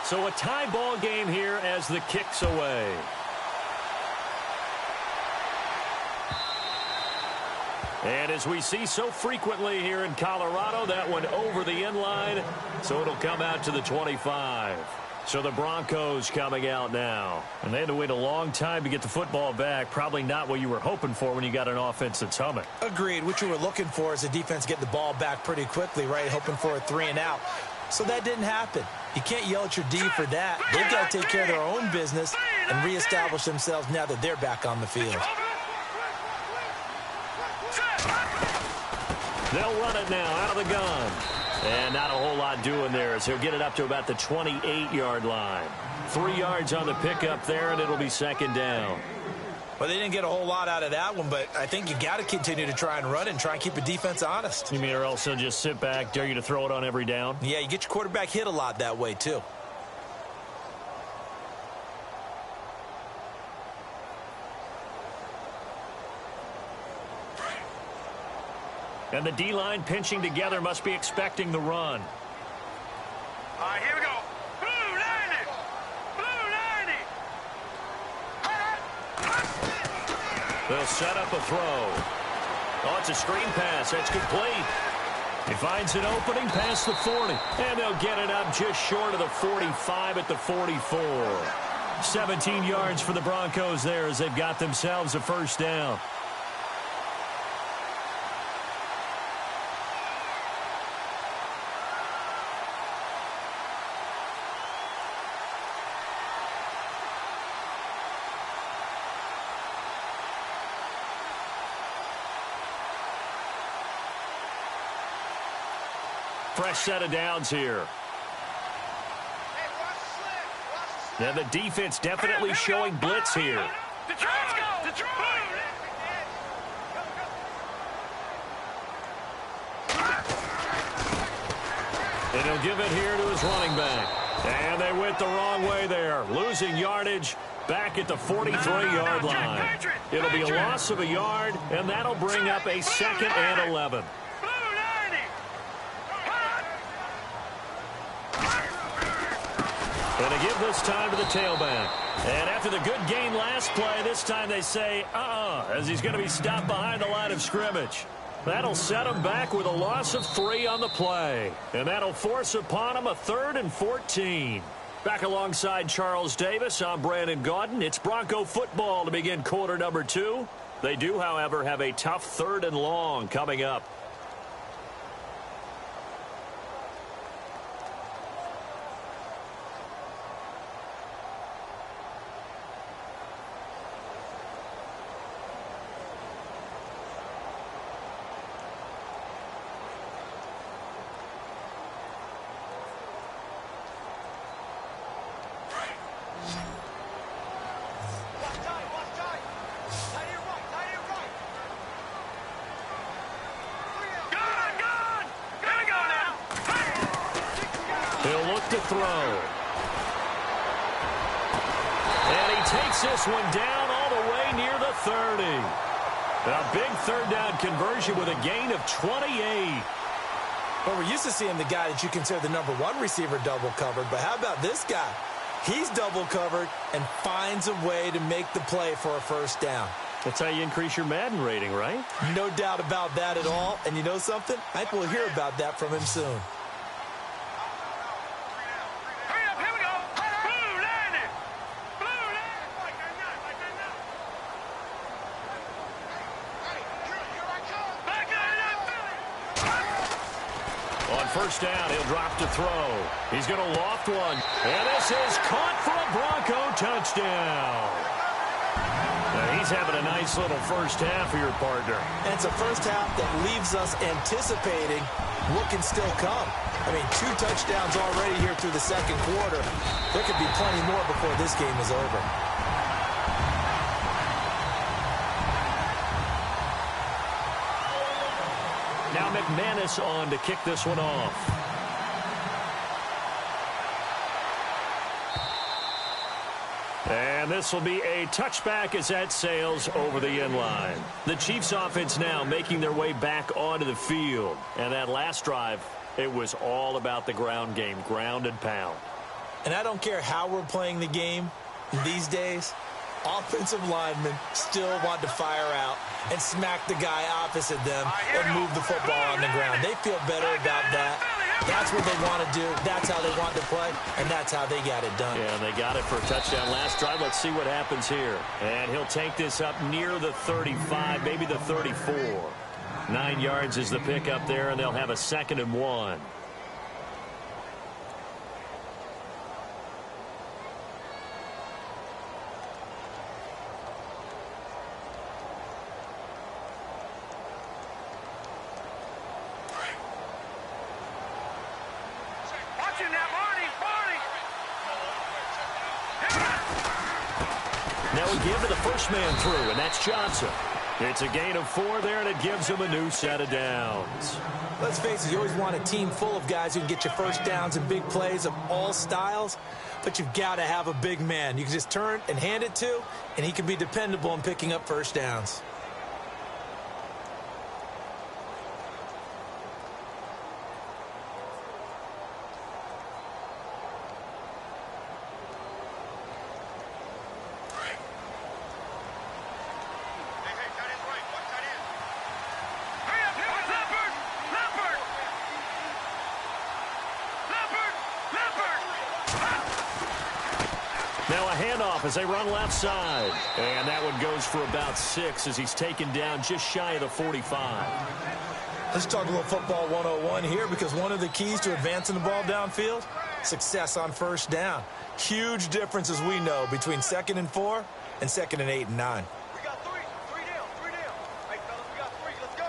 So a tie ball game here as the kick's away. And as we see so frequently here in Colorado, that one over the end line, so it'll come out to the 25. So the Broncos coming out now. And they had to wait a long time to get the football back. Probably not what you were hoping for when you got an offense that's humming. Agreed. What you were looking for is the defense getting the ball back pretty quickly, right? Hoping for a 3 and out. So that didn't happen. You can't yell at your D for that. They've got to take care of their own business and reestablish themselves now that they're back on the field. They'll run it now out of the gun. And not a whole lot doing there as he'll get it up to about the 28-yard line. 3 yards on the pickup there, and it'll be second down. Well, they didn't get a whole lot out of that one, but I think you got to continue to try and run it and try and keep the defense honest. You mean or else they'll just sit back, dare you to throw it on every down? Yeah, you get your quarterback hit a lot that way, too. And the D-line pinching together must be expecting the run. All right, here we go. Blue 90. Blue 90. They'll set up a throw. Oh, it's a screen pass. That's complete. He finds an opening past the 40. And they'll get it up just short of the 45 at the 44. 17 yards for the Broncos there as they've got themselves a first down. Fresh set of downs here. Now the defense definitely showing blitz here. And he'll give it here to his running back. And they went the wrong way there, losing yardage back at the 43-yard line. It'll be a loss of a yard, and that'll bring up a 2nd and 11. And they give this time to the tailback. And after the good game last play, this time they say, as he's going to be stopped behind the line of scrimmage. That'll set him back with a loss of 3 on the play. And that'll force upon him a 3rd and 14. Back alongside Charles Davis, I'm Brandon Gaudin. It's Bronco football to begin quarter number 2. They do, however, have a tough 3rd and long coming up. To throw. And he takes this one down all the way near the 30. A big 3rd down conversion with a gain of 28. Well, we're used to seeing the guy that you consider the number 1 receiver double covered, but how about this guy? He's double covered and finds a way to make the play for a first down. That's how you increase your Madden rating, right? No doubt about that at all. And you know something? I think we'll hear about that from him soon. First down, he'll drop to throw. He's going to loft one. And this is caught for a Bronco touchdown. Now he's having a nice little first half for your partner. And it's a first half that leaves us anticipating what can still come. I mean, 2 touchdowns already here through the 2nd quarter. There could be plenty more before this game is over. Now McManus on to kick this one off. And this will be a touchback as that sails over the end line. The Chiefs offense now making their way back onto the field. And that last drive, it was all about the ground game, ground and pound. And I don't care how we're playing the game these days, offensive linemen still want to fire out and smack the guy opposite them and move the football on the ground. They feel better about that. That's what they want to do. That's how they want to play, and that's how they got it done. Yeah, and they got it for a touchdown last drive. Let's see what happens here. And he'll take this up near the 35, maybe the 34. 9 yards is the pick up there, and they'll have a 2nd and 1. Now we give to the first man through, and that's Johnson. It's a gain of 4 there, and it gives him a new set of downs. Let's face it, you always want a team full of guys who can get you first downs and big plays of all styles, but you've got to have a big man you can just turn and hand it to, and he can be dependable in picking up first downs. Now a handoff as they run left side. And that one goes for about 6 as he's taken down just shy of the 45. Let's talk a little football 101 here, because one of the keys to advancing the ball downfield, success on first down. Huge difference, as we know, between 2nd and 4 and 2nd and 8 and 9. We got 3 down. Hey, fellas, we got 3. Let's go.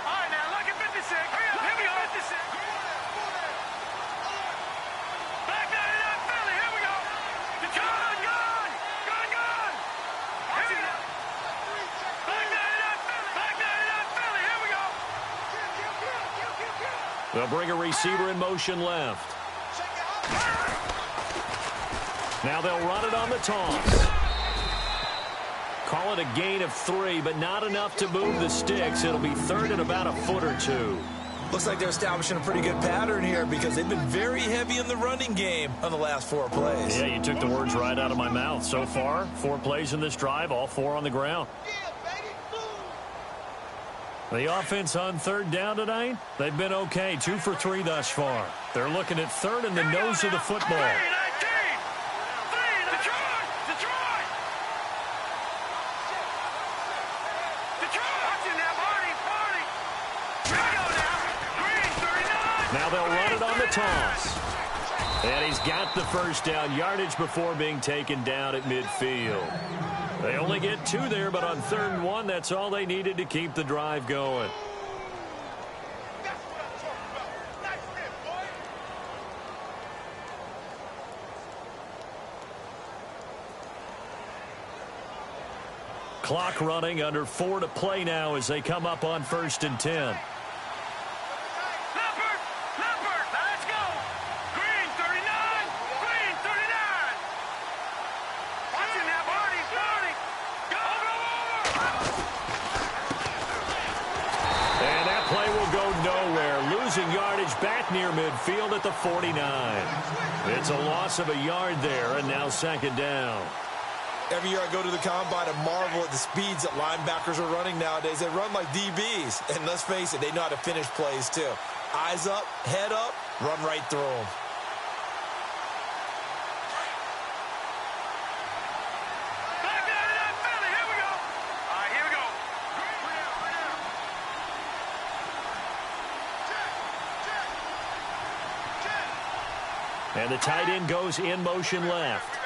All right, now, look at 56. Here we go. 56. Back down to that Philly. Here we go. The gun. Here we go. Back down to that Philly. Here we go. They'll bring a receiver in motion left. Now they'll run it on the toss. Call it a gain of 3, but not enough to move the sticks. It'll be 3rd and about a foot or 2. Looks like they're establishing a pretty good pattern here, because they've been very heavy in the running game on the last 4 plays. Yeah, you took the words right out of my mouth. So far, 4 plays in this drive, all 4 on the ground. The offense on 3rd down tonight, they've been okay. 2 for 3 thus far. They're looking at 3rd in the nose of the football. Now they'll run it on the toss. And he's got the first down, yardage before being taken down at midfield. They only get 2 there, but on 3rd and 1, that's all they needed to keep the drive going. Clock running, under 4 to play now as they come up on 1st and 10. Yardage back near midfield at the 49. It's a loss of a yard there, and now 2nd down. Every year I go to the combine and marvel at the speeds that linebackers are running nowadays. They run like DBs, and let's face it, they know how to finish plays too. Eyes up, head up, run right through them. And the tight end goes in motion left.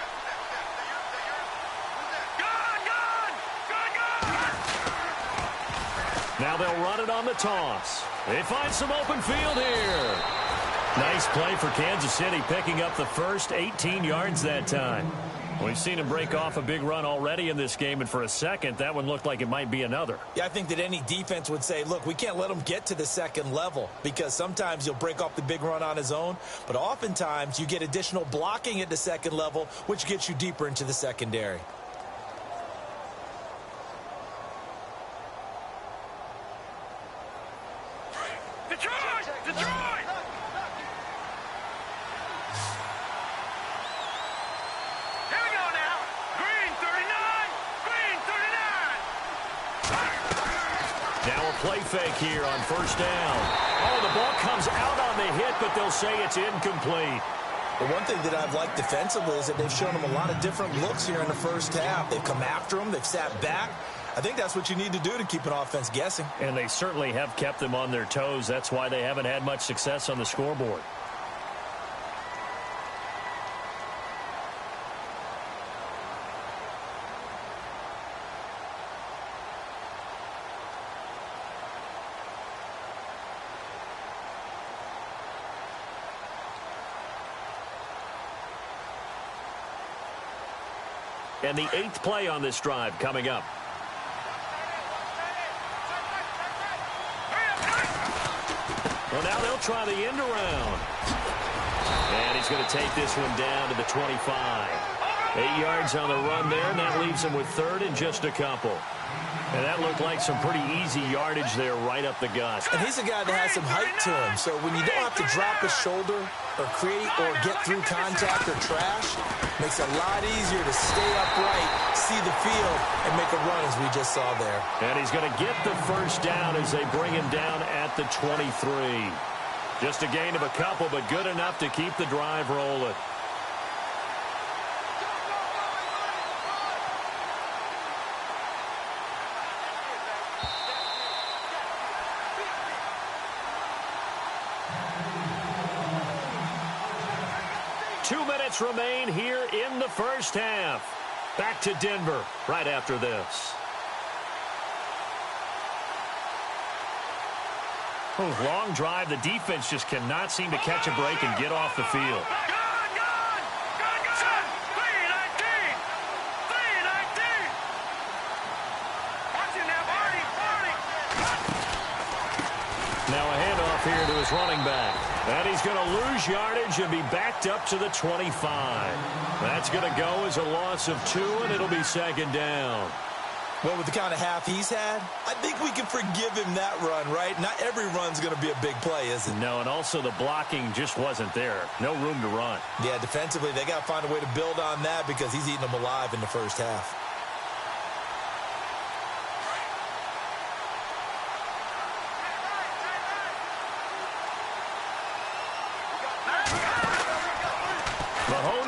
Now they'll run it on the toss. They find some open field here. Nice play for Kansas City, picking up the first 18 yards that time. We've seen him break off a big run already in this game, and for a second, that one looked like it might be another. Yeah, I think that any defense would say, look, we can't let him get to the 2nd level, because sometimes he'll break off the big run on his own, but oftentimes you get additional blocking at the 2nd level, which gets you deeper into the secondary. play fake here on first down. Oh, the ball comes out on the hit, but they'll say it's incomplete. The one thing that I've liked defensively is that they've shown them a lot of different looks here in the first half. They've come after them. They've sat back. I think that's what you need to do to keep an offense guessing. And they certainly have kept them on their toes. That's why they haven't had much success on the scoreboard. And the 8th play on this drive coming up. Well, now they'll try the end around. And he's going to take this one down to the 25. 8 yards on the run there, and that leaves him with 3rd and just a couple. And that looked like some pretty easy yardage there right up the gut. And he's a guy that has some height to him. So when you don't have to drop a shoulder or create or get through contact or trash, makes it a lot easier to stay upright, see the field, and make a run as we just saw there. And he's going to get the first down as they bring him down at the 23. Just a gain of a couple, but good enough to keep the drive rolling. Remain here in the first half. Back to Denver right after this. Long drive. The defense just cannot seem to catch a break and get off the field. Now a handoff here to his running back. And he's going to lose yardage and be backed up to the 25. That's going to go as a loss of 2, and it'll be 2nd down. Well, with the kind of half he's had, I think we can forgive him that run, right? Not every run's going to be a big play, is it? No, and also the blocking just wasn't there. No room to run. Yeah, defensively, they got to find a way to build on that because he's eating them alive in the first half.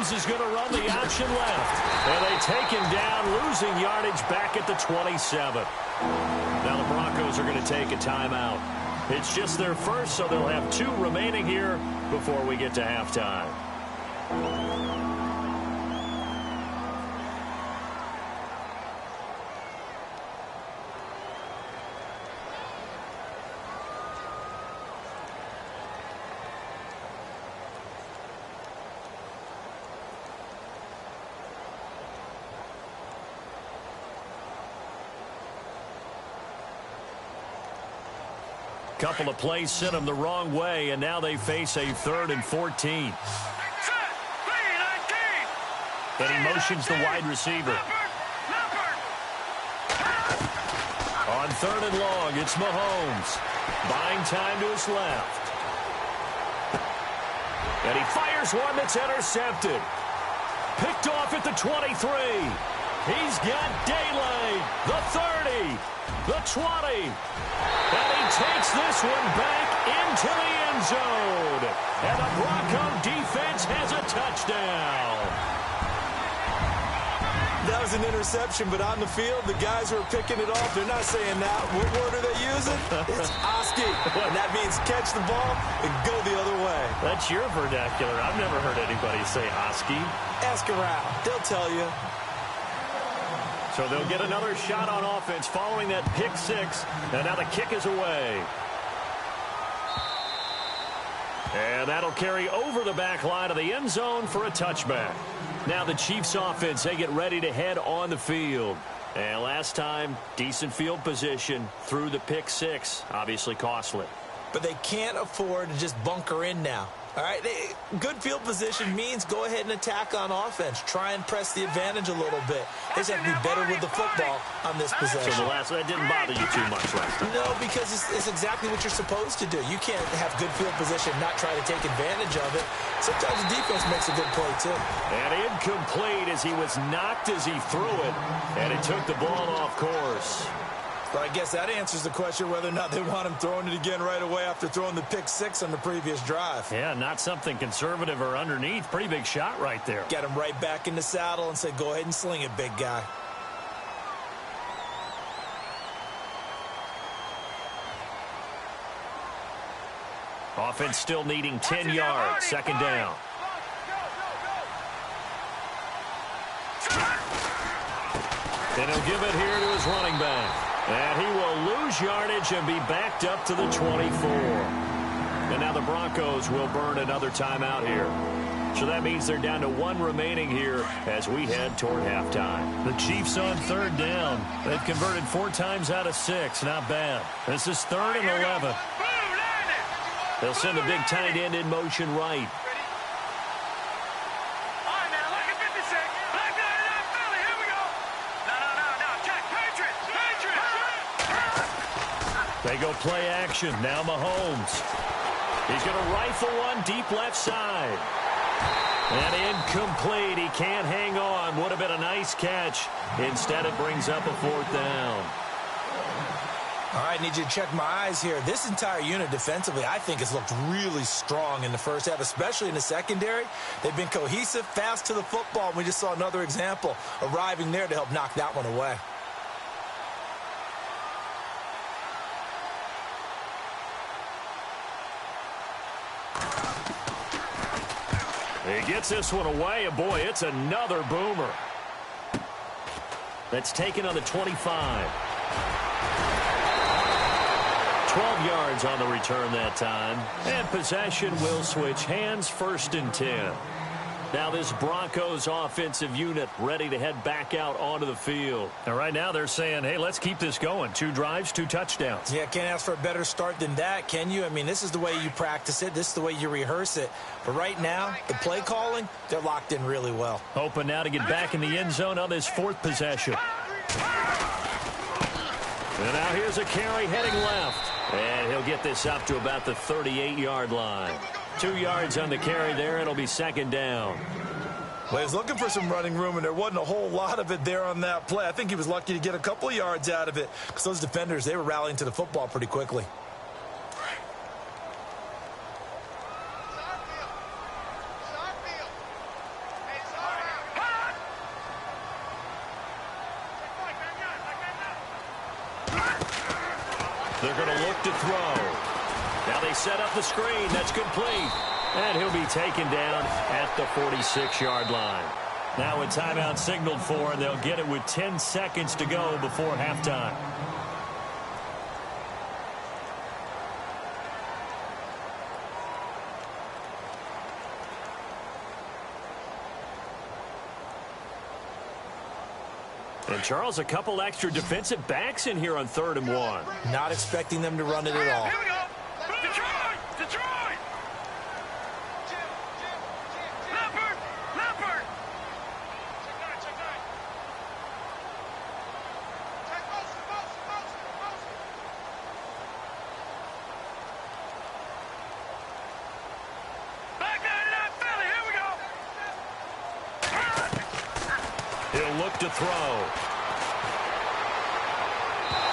Is going to run the option left. And they take him down, losing yardage back at the 27. Now the Broncos are going to take a timeout. It's just their first, so they'll have 2 remaining here before we get to halftime. Couple of plays sent them the wrong way, and now they face a 3rd and 14. And he motions the wide receiver. On 3rd and long, it's Mahomes. Buying time to his left. And he fires one that's intercepted. Picked off at the 23. He's got daylight. The 30. The 20. And he takes this one back into the end zone. And the Bronco defense has a touchdown. That was an interception, but on the field, the guys who are picking it off, they're not saying that. What word are they using? It's Oski. And that means catch the ball and go the other way. That's your vernacular. I've never heard anybody say Oski. Ask around. They'll tell you. So they'll get another shot on offense following that pick 6. And now the kick is away. And that'll carry over the back line of the end zone for a touchback. Now the Chiefs offense, they get ready to head on the field. And last time, decent field position through the pick 6. Obviously costly. But they can't afford to just bunker in now. All right, good field position means go ahead and attack on offense. Try and press the advantage a little bit. They just have to be better with the football on this possession. So that didn't bother you too much last time? No, because it's exactly what you're supposed to do. You can't have good field position and not try to take advantage of it. Sometimes the defense makes a good play, too. And incomplete as he was knocked as he threw it. And it took the ball off course. So I guess that answers the question whether or not they want him throwing it again right away after throwing the pick six on the previous drive. Yeah, not something conservative or underneath. Pretty big shot right there. Get him right back in the saddle and say, go ahead and sling it, big guy. Offense still needing 10 yards. Second down. And he'll give it here to his running back. And he will lose yardage and be backed up to the 24. And now the Broncos will burn another timeout here. So that means they're down to one remaining here as we head toward halftime. The Chiefs on third down. They've converted 4 times out of 6. Not bad. This is 3rd and 11. They'll send the big tight end in motion right. They go play action. Now Mahomes. He's going to rifle one deep left side. And incomplete. He can't hang on. Would have been a nice catch. Instead, it brings up a 4th down. All right, need you to check my eyes here. This entire unit defensively, I think, has looked really strong in the first half, especially in the secondary. They've been cohesive, fast to the football. We just saw another example arriving there to help knock that one away. He gets this one away, and boy, it's another boomer. That's taken on the 25. 12 yards on the return that time. And possession will switch hands, 1st and 10. Now this Broncos offensive unit ready to head back out onto the field. And right now they're saying, hey, let's keep this going. 2 drives, 2 touchdowns. Yeah, can't ask for a better start than that, can you? I mean, this is the way you practice it. This is the way you rehearse it. But right now, the play calling, they're locked in really well. Open now to get back in the end zone on this 4th possession. And now here's a carry heading left. And he'll get this up to about the 38-yard line. 2 yards on the carry there. It'll be 2nd down. Well, he was looking for some running room, and there wasn't a whole lot of it there on that play. I think he was lucky to get a couple of yards out of it because those defenders, they were rallying to the football pretty quickly. They're going to look to throw. Now they set up the screen. That's complete. And he'll be taken down at the 46-yard line. Now a timeout signaled for, and they'll get it with 10 seconds to go before halftime. And, Charles, a couple extra defensive backs in here on 3rd and 1. Not expecting them to run it at all. Here we go. Detroit! Detroit! Leopard! Leopard! Check 9. Check motion. Back 99, Philly. Here we go. He'll look to throw.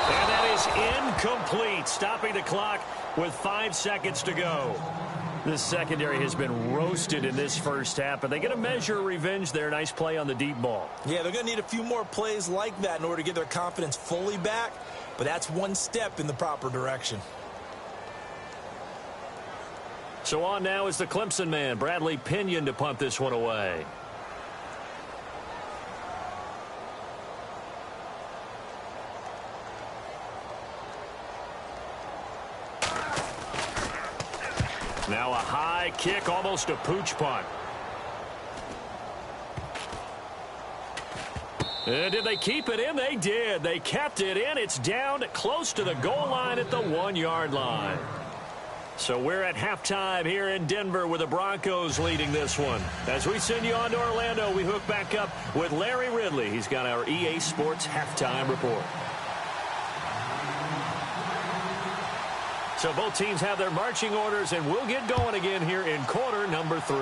And that is incomplete, stopping the clock with 5 seconds to go. This secondary has been roasted in this first half, but they get a measure of revenge there. Nice play on the deep ball. Yeah, they're going to need a few more plays like that in order to get their confidence fully back, but that's one step in the proper direction. So on now is the Clemson man, Bradley Pinion, to punt this one away. Now a high kick, almost a pooch punt. And did they keep it in? They did. They kept it in. It's down close to the goal line at the 1-yard line. So we're at halftime here in Denver with the Broncos leading this one. As we send you on to Orlando, we hook back up with Larry Ridley. He's got our EA Sports halftime report. So both teams have their marching orders, and we'll get going again here in quarter number 3.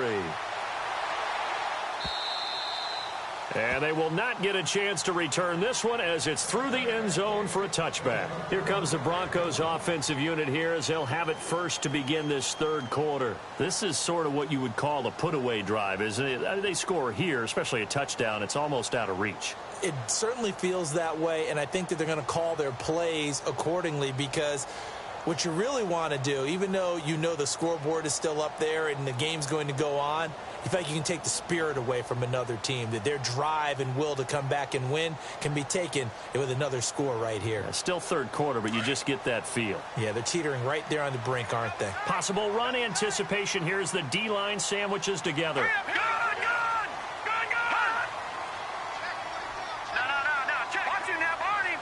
And they will not get a chance to return this one as it's through the end zone for a touchback. Here comes the Broncos offensive unit here as they'll have it first to begin this third quarter. This is sort of what you would call a put-away drive, isn't it? They score here, especially a touchdown. It's almost out of reach. It certainly feels that way, and I think that they're going to call their plays accordingly because what you really want to do, even though you know the scoreboard is still up there and the game's going to go on, you feel like you can take the spirit away from another team, that their drive and will to come back and win can be taken with another score right here. Still third quarter, but you just get that feel. Yeah, they're teetering right there on the brink, aren't they? Possible run anticipation. Here's the D-line sandwiches together. Good. No. Check. Watch you now, Barney.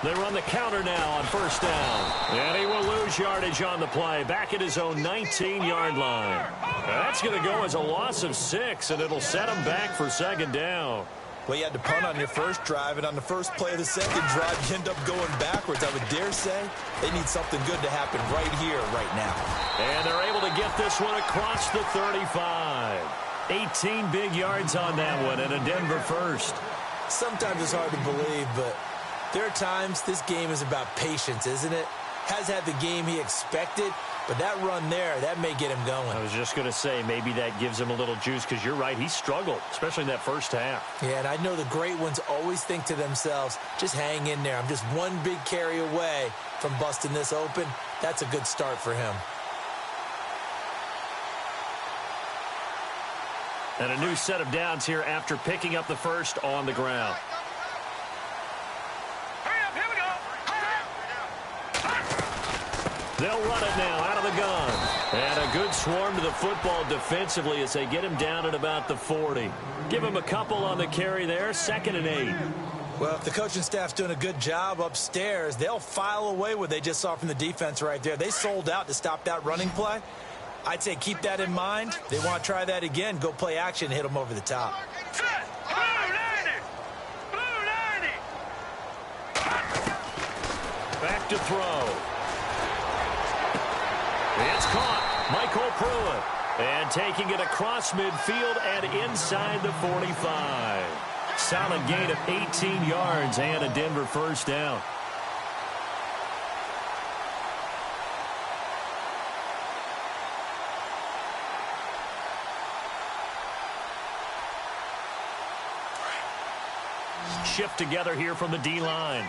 They run the counter now on first down. And he will lose yardage on the play. Back at his own 19-yard line. That's going to go as a loss of 6, and it'll set him back for second down. Well, you had to punt on your first drive, and on the first play of the second drive, you end up going backwards. I would dare say they need something good to happen right here, right now. And they're able to get this one across the 35. 18 big yards on that one, and a Denver first. Sometimes it's hard to believe, but there are times this game is about patience, isn't it? Has had the game he expected, but that run there, that may get him going. I was just going to say, maybe that gives him a little juice because you're right, he struggled, especially in that first half. Yeah, and I know the great ones always think to themselves, just hang in there. I'm just one big carry away from busting this open. That's a good start for him. And a new set of downs here after picking up the first on the ground. They'll run it now out of the gun. And a good swarm to the football defensively as they get him down at about the 40. Give him a couple on the carry there, 2nd and 8. Well, if the coaching staff's doing a good job upstairs, they'll file away what they just saw from the defense right there. They sold out to stop that running play. I'd say keep that in mind. They want to try that again. Go play action, hit them over the top. Back to throw. It's caught. Michael Pruitt. And taking it across midfield and inside the 45. Solid gain of 18 yards and a Denver first down. Shift together here from the D-line.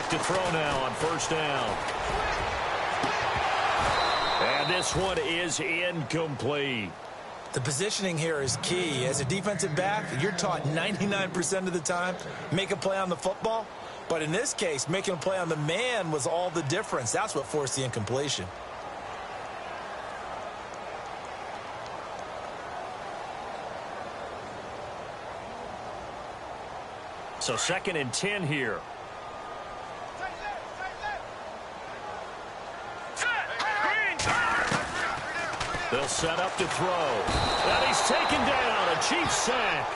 To throw now on first down. And this one is incomplete. The positioning here is key. As a defensive back, you're taught 99% of the time, make a play on the football. But in this case, making a play on the man was all the difference. That's what forced the incompletion. So 2nd and 10 here. They'll set up to throw. And he's taken down. A cheap sack.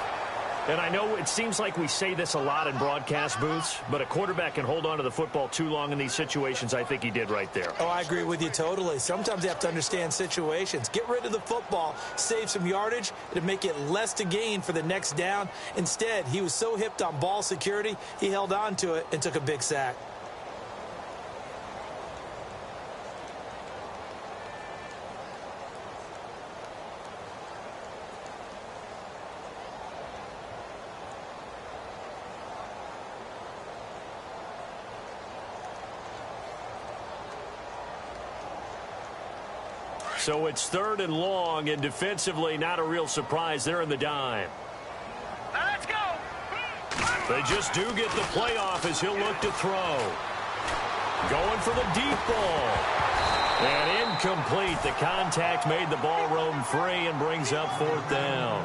And I know it seems like we say this a lot in broadcast booths, but a quarterback can hold on to the football too long in these situations. I think he did right there. Oh, I agree with you totally. Sometimes you have to understand situations. Get rid of the football, save some yardage, to make it less to gain for the next down. Instead, he was so hipped on ball security, he held on to it and took a big sack. So it's 3rd and long, and defensively not a real surprise. They're in the dime. Let's go. They just do get the play off as he'll look to throw. Going for the deep ball. And incomplete. The contact made the ball roam free and brings up 4th down.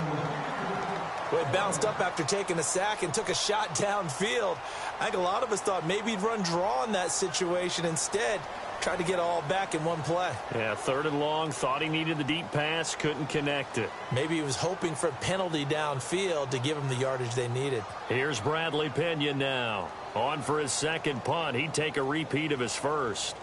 Well, he bounced up after taking a sack and took a shot downfield. I think a lot of us thought maybe he'd run draw in that situation. Instead, Tried to get it all back in one play. Yeah, 3rd and long. Thought he needed the deep pass. Couldn't connect it. Maybe he was hoping for a penalty downfield to give him the yardage they needed. Here's Bradley Pena now. On for his second punt. He'd take a repeat of his first.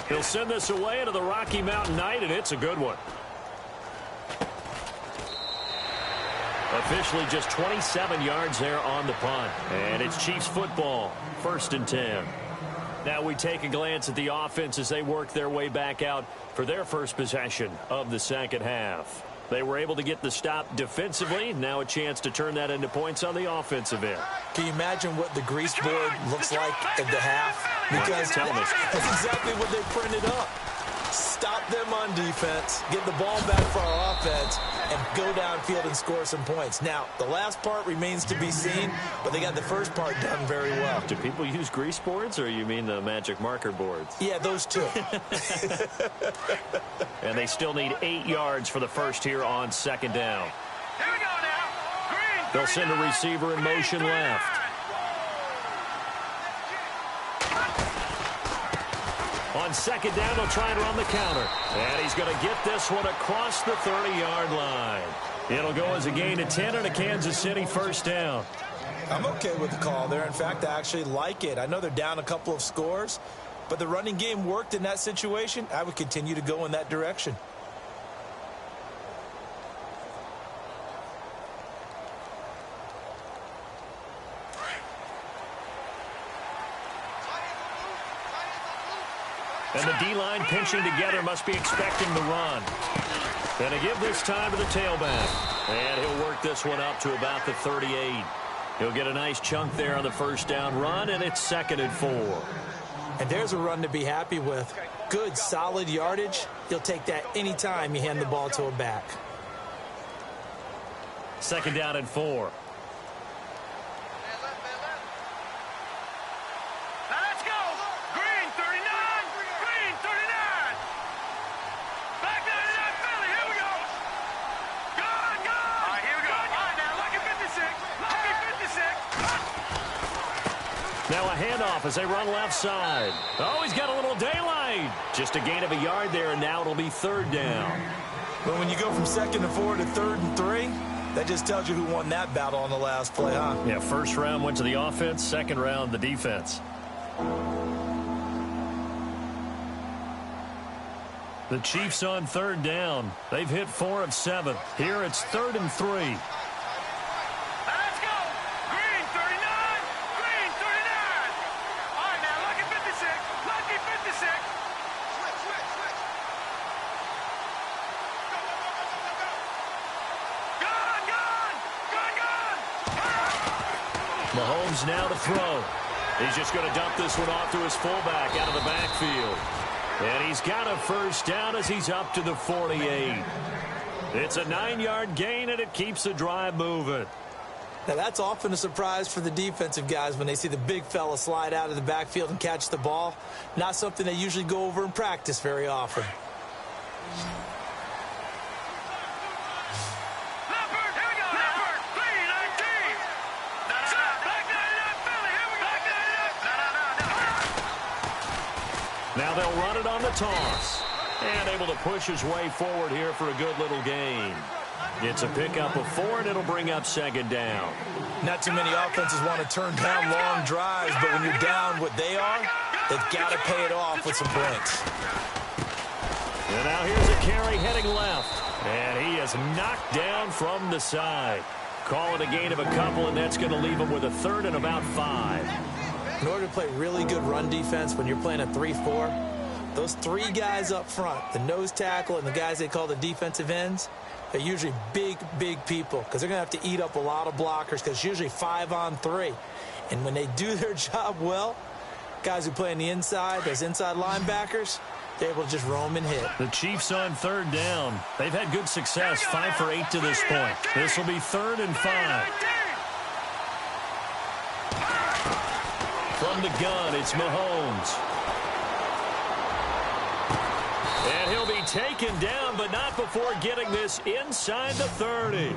He'll send this away into the Rocky Mountain Night, and it's a good one. Officially just 27 yards there on the punt. And it's Chiefs football, 1st and 10. Now we take a glance at the offense as they work their way back out for their first possession of the second half. They were able to get the stop defensively. Now a chance to turn that into points on the offensive end. Can you imagine what the grease board looks like at the half? Because that's exactly what they printed up. Stop them on defense, get the ball back for our offense, and go downfield and score some points. Now, the last part remains to be seen, but they got the first part done very well. Do people use grease boards, or you mean the magic marker boards? Yeah, those two. And they still need 8 yards for the first here on 2nd down. Here we go now. Green. They'll send a receiver in motion left. On 2nd down, they'll try and run the counter. And he's going to get this one across the 30-yard line. It'll go as a gain of 10 and a Kansas City first down. I'm okay with the call there. In fact, I actually like it. I know they're down a couple of scores, but the running game worked in that situation. I would continue to go in that direction. And the D-line pinching together must be expecting the run. And a give this time to the tailback. And he'll work this one up to about the 38. He'll get a nice chunk there on the first down run, and it's 2nd and 4. And there's a run to be happy with. Good, solid yardage. He'll take that anytime you hand the ball to a back. 2nd down and 4. Now a handoff as they run left side. Oh, he's got a little daylight. Just a gain of a yard there, and now it'll be 3rd down. But when you go from 2nd and 4 to 3rd and 3, that just tells you who won that battle on the last play, huh? Yeah, first round went to the offense, second round the defense. The Chiefs on 3rd down. They've hit 4 of 7. Here it's 3rd and 3. Mahomes now to throw. He's just going to dump this one off to his fullback out of the backfield. And he's got a first down as he's up to the 48. It's a 9-yard gain, and it keeps the drive moving. Now, that's often a surprise for the defensive guys when they see the big fella slide out of the backfield and catch the ball. Not something they usually go over in practice very often. Now they'll run it on the toss. And able to push his way forward here for a good little gain. It's a pickup of 4, and it'll bring up 2nd down. Not too many offenses want to turn down long drives, but when you're down what they are, they've got to pay it off with some points. And now here's a carry heading left. And he is knocked down from the side. Call it a gain of a couple, and that's going to leave him with a 3rd and about 5. In order to play really good run defense when you're playing a 3-4, those 3 guys up front, the nose tackle and the guys they call the defensive ends, they're usually big, big people because they're going to have to eat up a lot of blockers because it's usually 5 on 3. And when they do their job well, guys who play on the inside, those inside linebackers, they're able to just roam and hit. The Chiefs on 3rd down. They've had good success, 5 for 8 to this point. This will be 3rd and 5. From the gun, it's Mahomes. And he'll be taken down, but not before getting this inside the 30.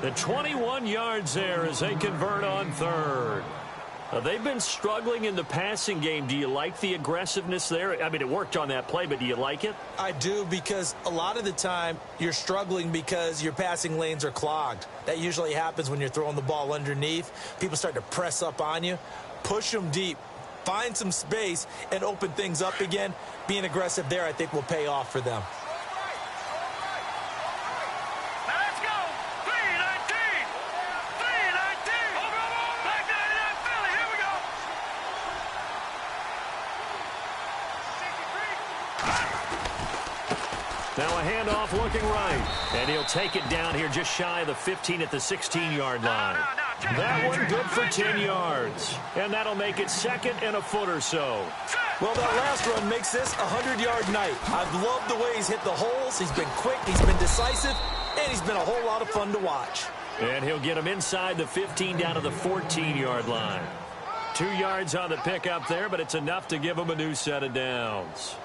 The 21 yards there as they convert on third. They've been struggling in the passing game. Do you like the aggressiveness there? I mean, it worked on that play, but do you like it? I do, because a lot of the time you're struggling because your passing lanes are clogged. That usually happens when you're throwing the ball underneath. People start to press up on you. Push them deep. Find some space and open things up again. Being aggressive there, I think, will pay off for them. Now a handoff looking right. And he'll take it down here just shy of the 15 at the 16-yard line. That one good for 10 yards. And that'll make it second and a foot or so. Well, that last run makes this a 100-yard night. I've loved the way he's hit the holes. He's been quick, he's been decisive, and he's been a whole lot of fun to watch. And he'll get him inside the 15 down to the 14-yard line. 2 yards on the pickup there, but it's enough to give him a new set of downs.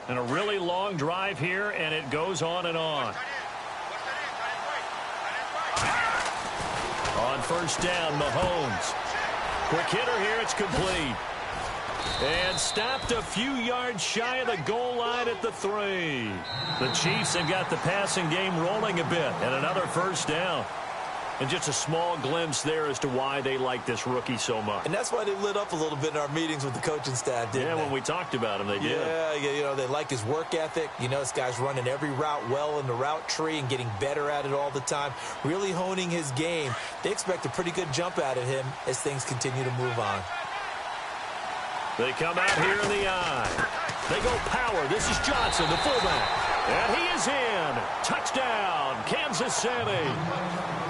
And a really long drive here, and it goes on and on. On first down, Mahomes. Quick hitter here, it's complete. And stopped a few yards shy of the goal line at the 3. The Chiefs have got the passing game rolling a bit, and another first down. And just a small glimpse there as to why they like this rookie so much. And that's why they lit up a little bit in our meetings with the coaching staff, didn't they? Yeah, when we talked about him, they did. Yeah, you know, they like his work ethic. You know, this guy's running every route well in the route tree and getting better at it all the time, really honing his game. They expect a pretty good jump out of him as things continue to move on. They come out here in the eye. They go power. This is Johnson, the fullback. And he is in. Touchdown, Kansas City.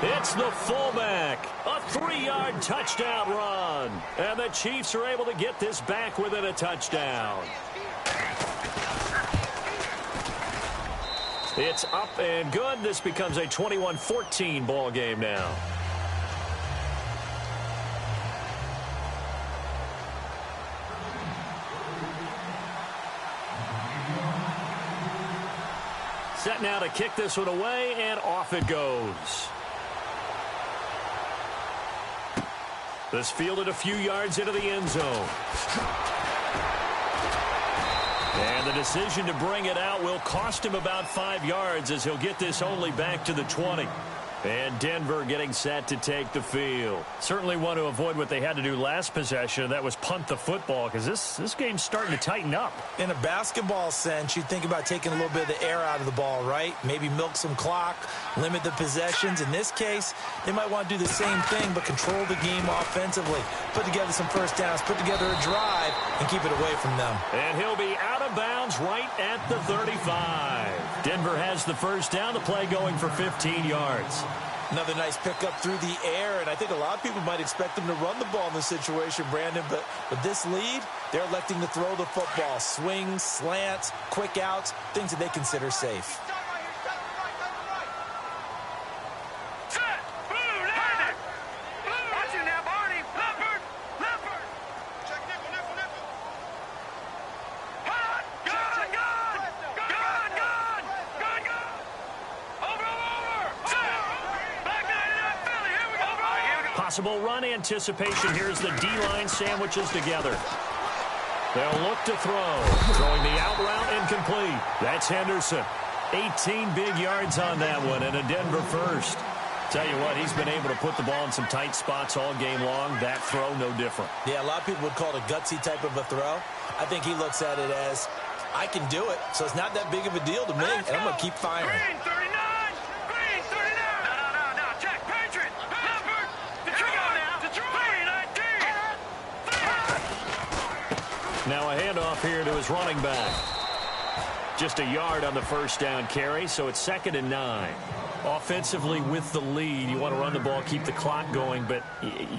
It's the fullback. A 3-yard touchdown run. And the Chiefs are able to get this back within a touchdown. It's up and good. This becomes a 21-14 ball game now. Set now to kick this one away, and off it goes. This fielded a few yards into the end zone. And the decision to bring it out will cost him about 5 yards as he'll get this only back to the 20. And Denver getting set to take the field. Certainly want to avoid what they had to do last possession. That was punt the football, because this game's starting to tighten up. In a basketball sense, you think about taking a little bit of the air out of the ball, right? Maybe milk some clock, limit the possessions. In this case, they might want to do the same thing, but control the game offensively. Put together some first downs, put together a drive, and keep it away from them. And he'll be out of bounds right at the 35. Denver has the first down, the play going for 15 yards. Another nice pickup through the air, and I think a lot of people might expect them to run the ball in this situation, Brandon, but with this lead, they're electing to throw the football. Swings, slants, quick outs, things that they consider safe. Possible run anticipation. Here's the D-line sandwiches together. They'll look to throw. Throwing the out route incomplete. That's Henderson. 18 big yards on that one and a Denver first. Tell you what, he's been able to put the ball in some tight spots all game long. That throw, no different. Yeah, a lot of people would call it a gutsy type of a throw. I think he looks at it as, I can do it, so it's not that big of a deal to me, and I'm going to keep firing. Green 39! Green 39! No, check, Patriot! Leopard! Detroit! Detroit! 19! Now a handoff here to his running back. Just a yard on the first down carry, so it's 2nd and 9. Offensively with the lead, you want to run the ball, keep the clock going, but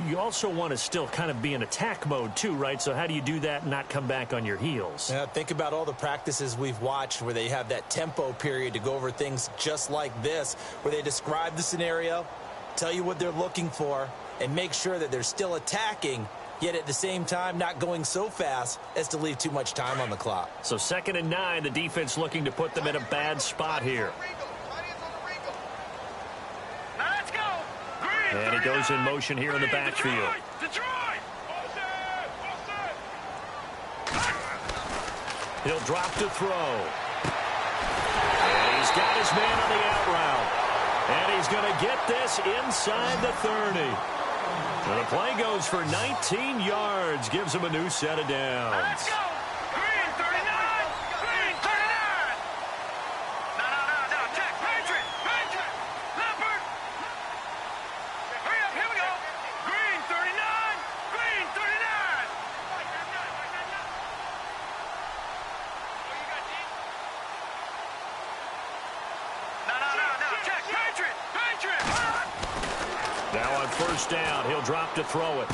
you also want to still kind of be in attack mode too, right? So how do you do that and not come back on your heels? Yeah, think about all the practices we've watched where they have that tempo period to go over things just like this, where they describe the scenario, tell you what they're looking for, and make sure that they're still attacking, yet at the same time not going so fast as to leave too much time on the clock. So 2nd and 9, the defense looking to put them in a bad spot here. And he goes in motion here in the backfield. He'll drop to throw. And he's got his man on the out route. And he's going to get this inside the 30. So the play goes for 19 yards, gives him a new set of downs. Let's go! Green 39! Green 39! No, check! Patriot! Leopard! Hurry up, here we go! Green 39! Green 39! No, check! Patriot! Now on 1st down, he'll drop to throw it.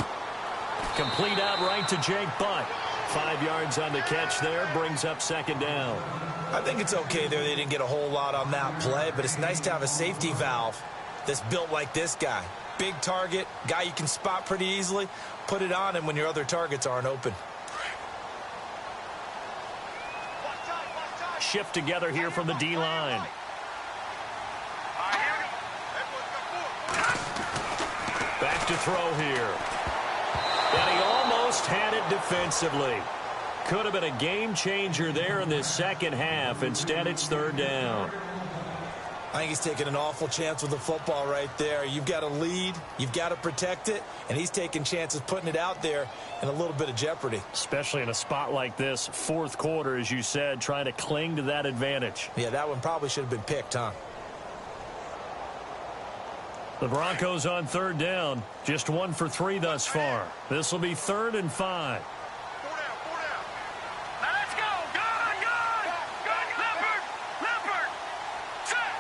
Complete out right to Jake Butt. 5 yards on the catch there, brings up 2nd down. I think it's okay there. They didn't get a whole lot on that play, but it's nice to have a safety valve that's built like this guy. Big target, guy you can spot pretty easily. Put it on him when your other targets aren't open. Shift together here from the D-line. Back to throw here. And he almost had it defensively. Could have been a game changer there in this second half. Instead, it's 3rd down. I think he's taking an awful chance with the football right there. You've got to lead, you've got to protect it, and he's taking chances putting it out there in a little bit of jeopardy. Especially in a spot like this, 4th quarter, as you said, trying to cling to that advantage. Yeah, that one probably should have been picked, huh? The Broncos on 3rd down, just 1 for 3 thus far. This will be 3rd and 5. Let's go! Gun! Leopard! Set!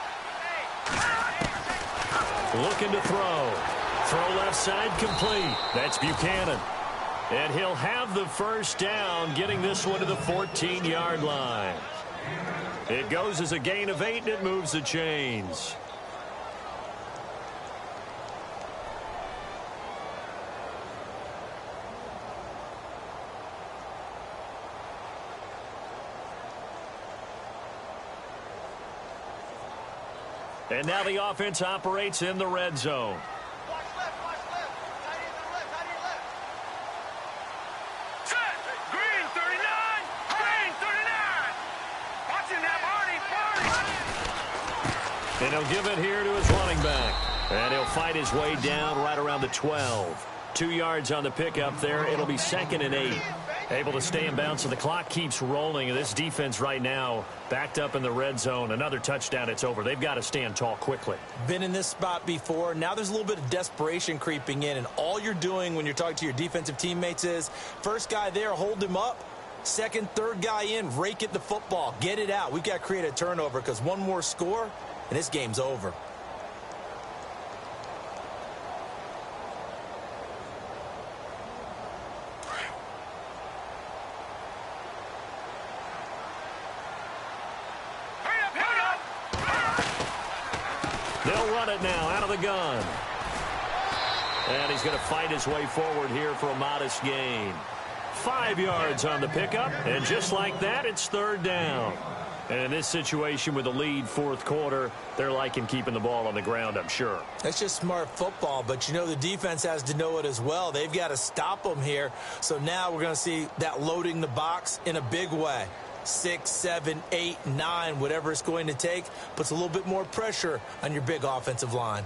Looking to throw. Throw left side complete. That's Buchanan. And he'll have the 1st down, getting this one to the 14-yard line. It goes as a gain of 8, and it moves the chains. And now the offense operates in the red zone. Watch left. Tight end to the left. Set! Green 39! Green 39! Watch him now, Barney! And he'll give it here to his running back. And he'll fight his way down right around the 12. 2 yards on the pickup there. It'll be 2nd and 8. Able to stay in bounds, so the clock keeps rolling. And this defense right now backed up in the red zone. Another touchdown, it's over. They've got to stand tall quickly. Been in this spot before. Now there's a little bit of desperation creeping in, and all you're doing when you're talking to your defensive teammates is, first guy there, hold him up. Second, third guy in, rake at the football. Get it out. We've got to create a turnover because one more score, and this game's over. They'll run it now out of the gun. And he's going to fight his way forward here for a modest gain. 5 yards on the pickup, and just like that, it's 3rd down. And in this situation with the lead 4th quarter, they're liking keeping the ball on the ground, I'm sure. That's just smart football, but you know the defense has to know it as well. They've got to stop them here. So now we're going to see that loading the box in a big way. 6, 7, 8, 9, whatever it's going to take, puts a little bit more pressure on your big offensive line.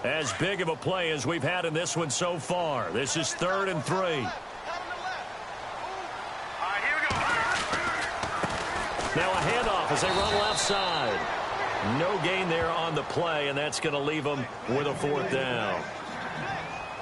As big of a play as we've had in this one so far. This is 3rd and 3. All right, here we go. Now a handoff as they run left side. No gain there on the play, and that's going to leave them with a 4th down.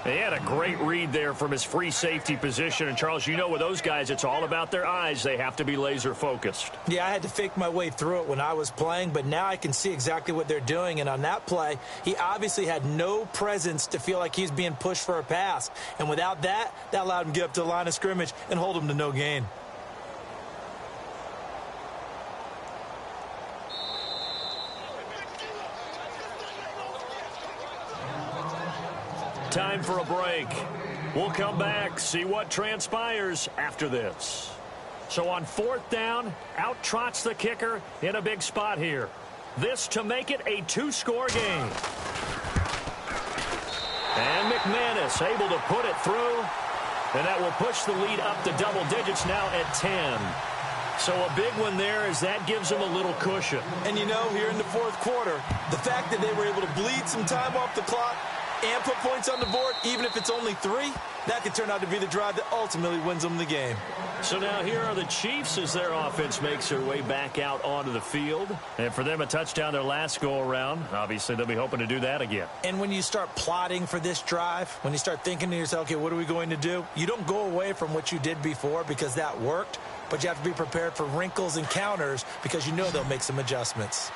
He had a great read there from his free safety position. And, Charles, you know with those guys, it's all about their eyes. They have to be laser-focused. Yeah, I had to fake my way through it when I was playing, but now I can see exactly what they're doing. And on that play, he obviously had no presence to feel like he's being pushed for a pass. And without that, that allowed him to get up to the line of scrimmage and hold him to no gain. Time for a break. We'll come back, see what transpires after this. So on 4th down, out trots the kicker in a big spot here. This to make it a 2-score game. And McManus able to put it through. And that will push the lead up to double digits now at 10. So a big one there as that gives them a little cushion. And you know, here in the 4th quarter, the fact that they were able to bleed some time off the clock and put points on the board, even if it's only 3, that could turn out to be the drive that ultimately wins them the game. So now here are the Chiefs as their offense makes their way back out onto the field. And for them, a touchdown their last go-around. Obviously, they'll be hoping to do that again. And when you start plotting for this drive, when you start thinking to yourself, okay, what are we going to do? You don't go away from what you did before because that worked, but you have to be prepared for wrinkles and counters because you know they'll make some adjustments.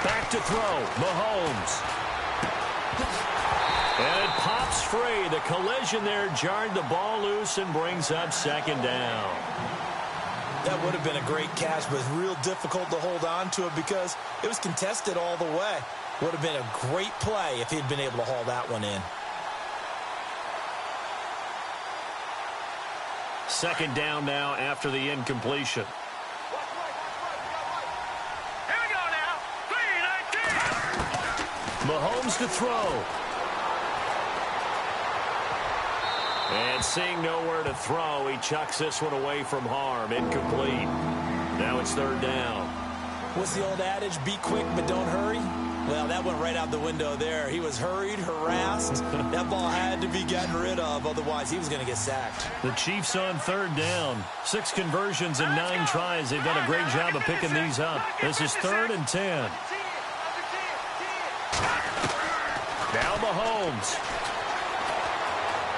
Back to throw, Mahomes. And it pops free. The collision there jarred the ball loose and brings up 2nd down. That would have been a great catch, but it's real difficult to hold on to it because it was contested all the way. Would have been a great play if he'd been able to haul that one in. 2nd down now after the incompletion. Mahomes to throw. And seeing nowhere to throw, he chucks this one away from harm. Incomplete. Now it's 3rd down. What's the old adage? Be quick, but don't hurry? Well, that went right out the window there. He was hurried, harassed. That ball had to be gotten rid of, otherwise he was going to get sacked. The Chiefs on 3rd down. 6 conversions and 9 tries. They've done a great job of picking these up. This is 3rd and 10. Now Mahomes.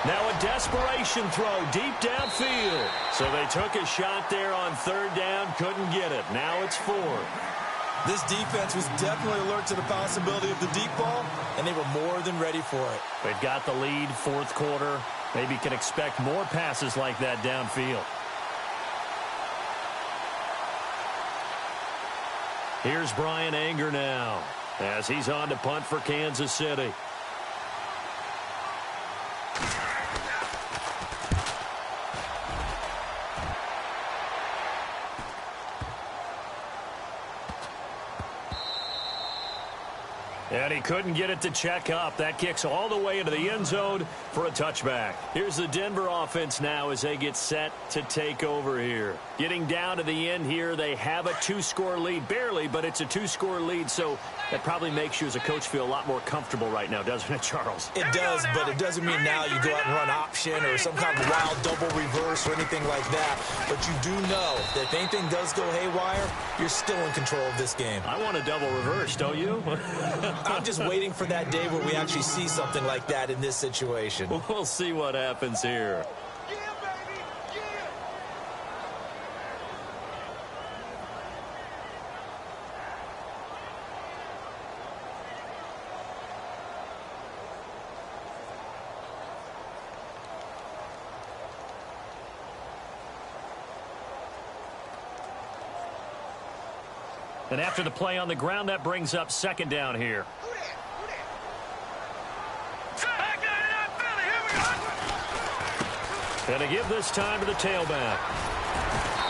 Now a desperation throw deep downfield. So they took a shot there on 3rd down, couldn't get it. Now it's 4th. This defense was definitely alert to the possibility of the deep ball, and they were more than ready for it. They've got the lead, 4th quarter. Maybe can expect more passes like that downfield. Here's Brian Anger now as he's on to punt for Kansas City. And he couldn't get it to check up. That kicks all the way into the end zone for a touchback. Here's the Denver offense now as they get set to take over here. Getting down to the end here, they have a 2-score lead. Barely, but it's a 2-score lead, so that probably makes you as a coach feel a lot more comfortable right now, doesn't it, Charles? It does, but it doesn't mean now you go out and run option or some kind of wild double reverse or anything like that. But you do know that if anything does go haywire, you're still in control of this game. I want a double reverse, don't you? I'm just waiting for that day where we actually see something like that in this situation. We'll see what happens here. And after the play on the ground, that brings up 2nd down here. And to give this time to the tailback.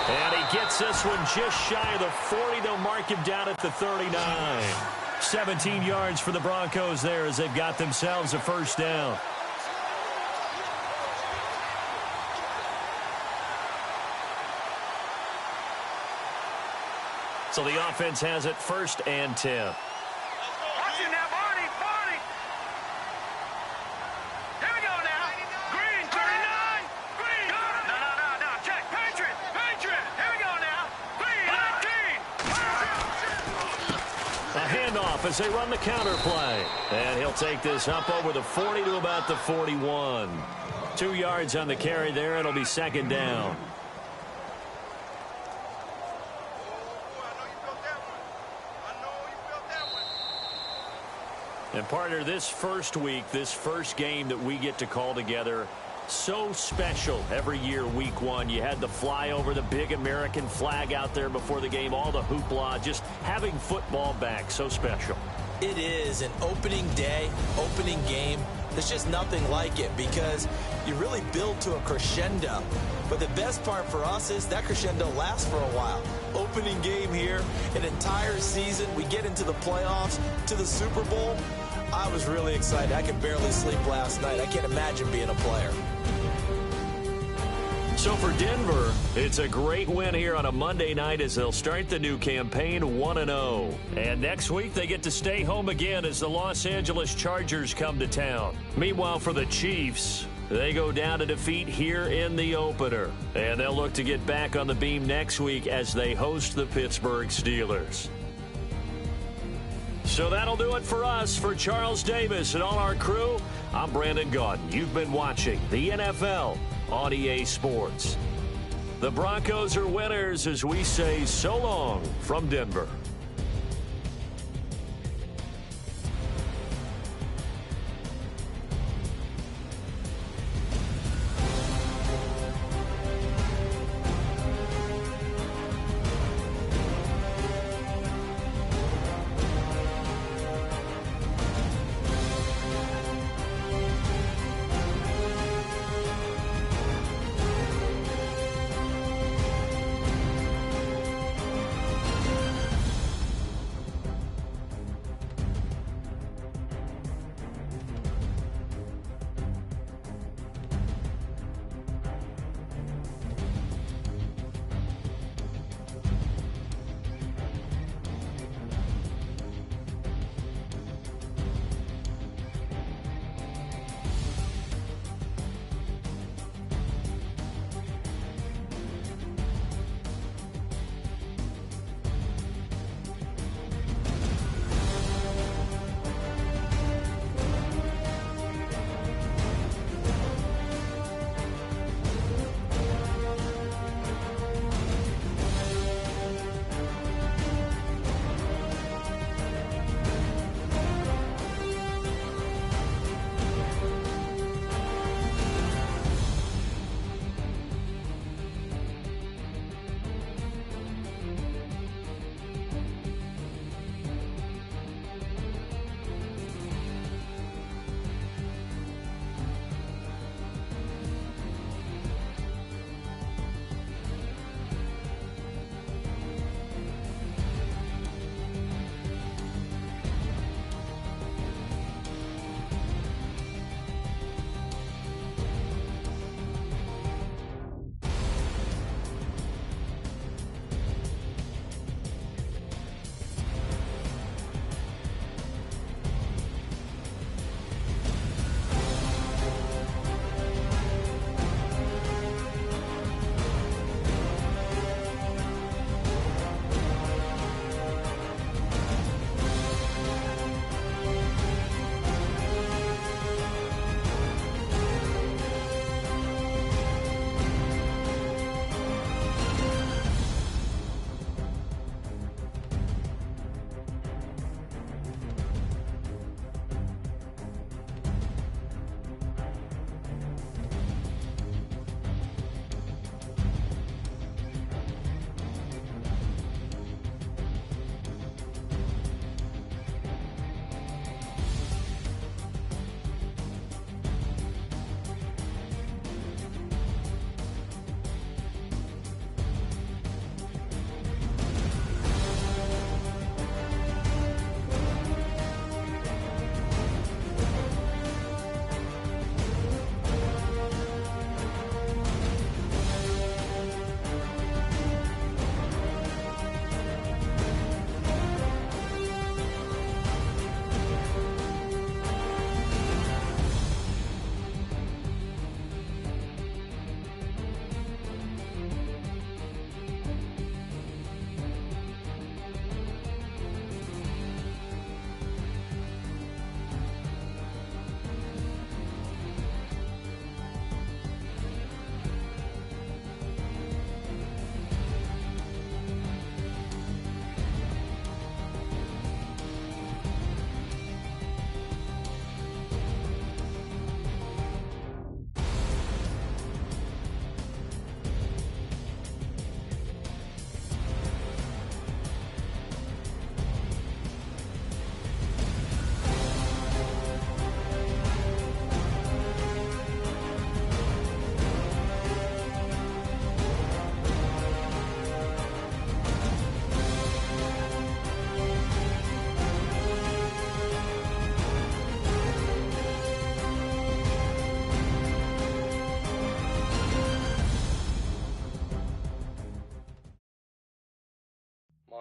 And he gets this one just shy of the 40. They'll mark him down at the 39. 17 yards for the Broncos there as they've got themselves a 1st down. So the offense has it 1st and 10. Watch it now, Barney, Barney. Here we go now. Green, 39. Green. No. Check. Patriot. Here we go now. Green, 19. A handoff off as they run the counter play. And he'll take this up over the 40 to about the 41. 2 yards on the carry there. It'll be second down. And partner, this first week, this first game that we get to call together, so special every year, week one. You had the flyover, the big American flag out there before the game, all the hoopla, just having football back, so special. It is an opening day, opening game. There's just nothing like it because you really build to a crescendo. But the best part for us is that crescendo lasts for a while. Opening game here, an entire season. We get into the playoffs, to the Super Bowl. I was really excited. I could barely sleep last night. I can't imagine being a player. So for Denver, it's a great win here on a Monday night as they'll start the new campaign 1-0. And next week, they get to stay home again as the Los Angeles Chargers come to town. Meanwhile, for the Chiefs, they go down to defeat here in the opener. And they'll look to get back on the beam next week as they host the Pittsburgh Steelers. So that'll do it for us. For Charles Davis and all our crew, I'm Brandon Gaudin. You've been watching the NFL on EA Sports. The Broncos are winners as we say so long from Denver.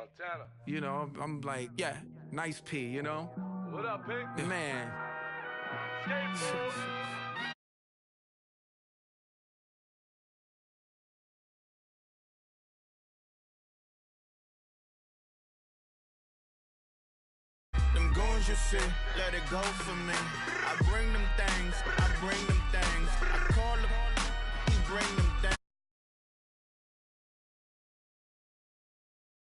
Montana. You know, I'm like, yeah, nice P, you know? What up, Pink? Man. Skateboard. Them goons you see, let it go for me. I bring them things, I call